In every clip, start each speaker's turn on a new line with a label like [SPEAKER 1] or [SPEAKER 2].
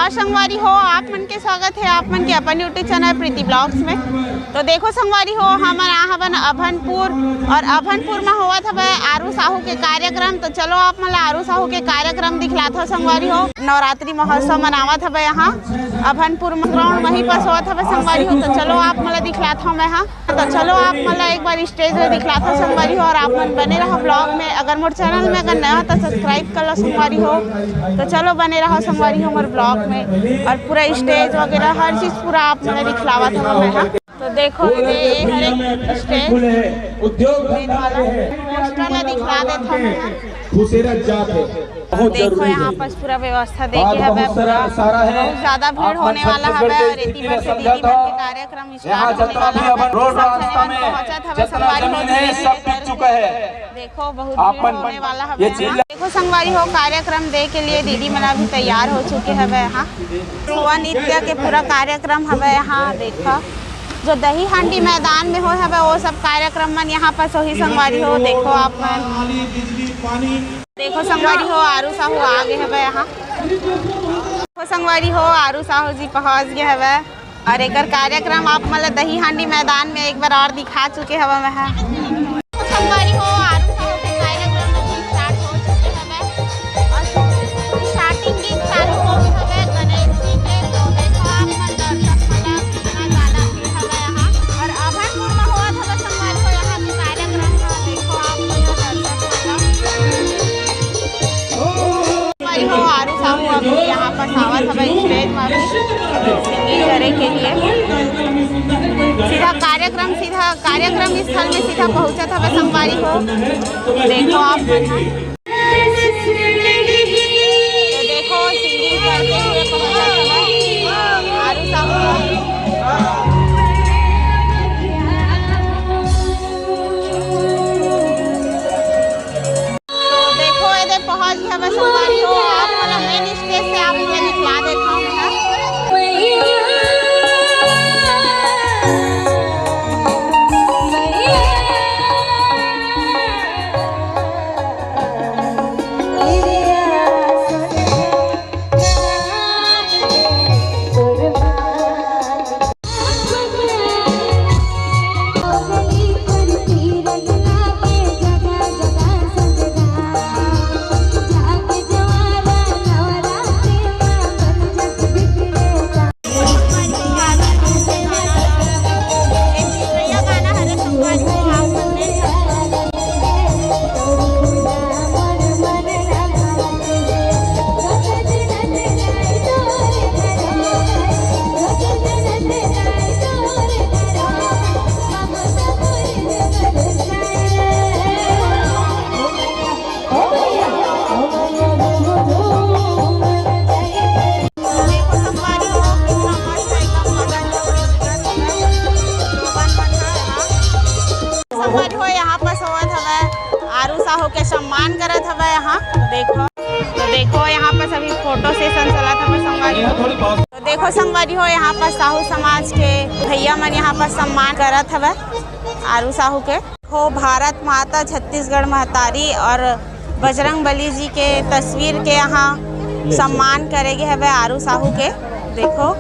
[SPEAKER 1] नमस्कार संगवारी हो, आप मन के स्वागत है आप मन के अपन यूट्यूब चैनल प्रीति ब्लॉग्स में। तो देखो संगवारी हो, हमन आहबन अभनपुर और अभनपुर में होवत हवे आरू साहू के कार्यक्रम। तो चलो आप मन आरू साहू के कार्यक्रम दिखलात हो संगवारी हो। नवरात्रि महोत्सव मनावत हवे यहाँ अभनपुर में, ग्राउंड वहीं पर होवत हवे संगवारी हो। तो चलो आप मन दिखलात हो मैं यहाँ। तो चलो आप मन एक बार स्टेज में दिखलात हो संगवारी हो और आप मन बने रहो ब्लॉग में। अगर मोर चैनल में अगर नया तो सब्सक्राइब कर लो संगवारी हो। तो चलो बने रहो संगवारी हो मोर ब्लॉग में और पूरा स्टेज वगैरह हर चीज पूरा आप मन दिखलावत हो मैं। तो देखो ये हर एक स्टेज
[SPEAKER 2] उद्योग
[SPEAKER 1] पोस्टर दिखला देता हूँ मैं।
[SPEAKER 2] खूबसूरत जात है।
[SPEAKER 1] देखो यहाँ पर पूरा व्यवस्था देखे है, बहुत ज्यादा भीड़ होने वाला है और इतनी बार से दीदी भर के कार्यक्रम स्टार्ट होने वाला है। पहुंचा था संगवारी हो, देखो बहुत भीड़ होने वाला है। देखो संगवारी हो, कार्यक्रम दे के लिए दीदी मना भी तैयार हो चुके हैं यहाँ। सुबह नृत्य के पूरा कार्यक्रम है यहाँ। देखो जो दही हांडी मैदान में हो है वो सब कार्यक्रम मन यहाँ पर सोही संगवारी हो। देखो आप देखो संगवारी हो, आरू साहू आ गए है यहाँ। देखो संगवारी हो, आरू साहू जी पहुँच गए है और एक कार्यक्रम आप मतलब दही हांडी मैदान में एक बार और दिखा चुके हैं वह। संगवारी हो, आरू साहू के कार्यक्रम स्टार्ट हो चुके हैं और स्टार्टिंग गीत चालू हो गए है गणेश जी के। तो देखो आप मन दर्शक मतलब कितना ज्यादा भीड़ है यहाँ और अभनपुर में हुआ था संगवारी हो यहाँ के कार्यक्रम था। देखो आप हो, आरू साहू अभी यहाँ पर सावत हवे स्टेज में सिंगिंग करे के लिए। सीधा कार्यक्रम स्थल में सीधा पहुँचत हवे संगवारी हो। देखो आप तो देखो सिंगिंग करते हुए पहुँचत हवे आरू साहू। पहुंच गया बस संगवारी हो। आप वाला मेन स्टेज से आप मुझे दिखला देता हूँ मैं। आरू साहू के सम्मान करत हवे यहाँ। देखो तो देखो यहाँ पर सभी फोटो सेशन चलत हवे संगवारी हो। तो देखो संगवारी हो, यहाँ पर साहू समाज के भैया मन यहाँ पर सम्मान करत हवे आरू साहू के। हो भारत माता छत्तीसगढ़ महतारी और बजरंग बली जी के तस्वीर के यहाँ सम्मान करेगे हवे आरू साहू के। देखो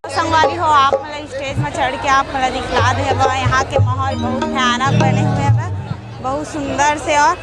[SPEAKER 1] संगवारी हो, आप मतलब स्टेज में चढ़ के आप मतलब दिखला दे। यहाँ के माहौल बहुत भयानक बने हुए हैं, बहुत सुंदर से और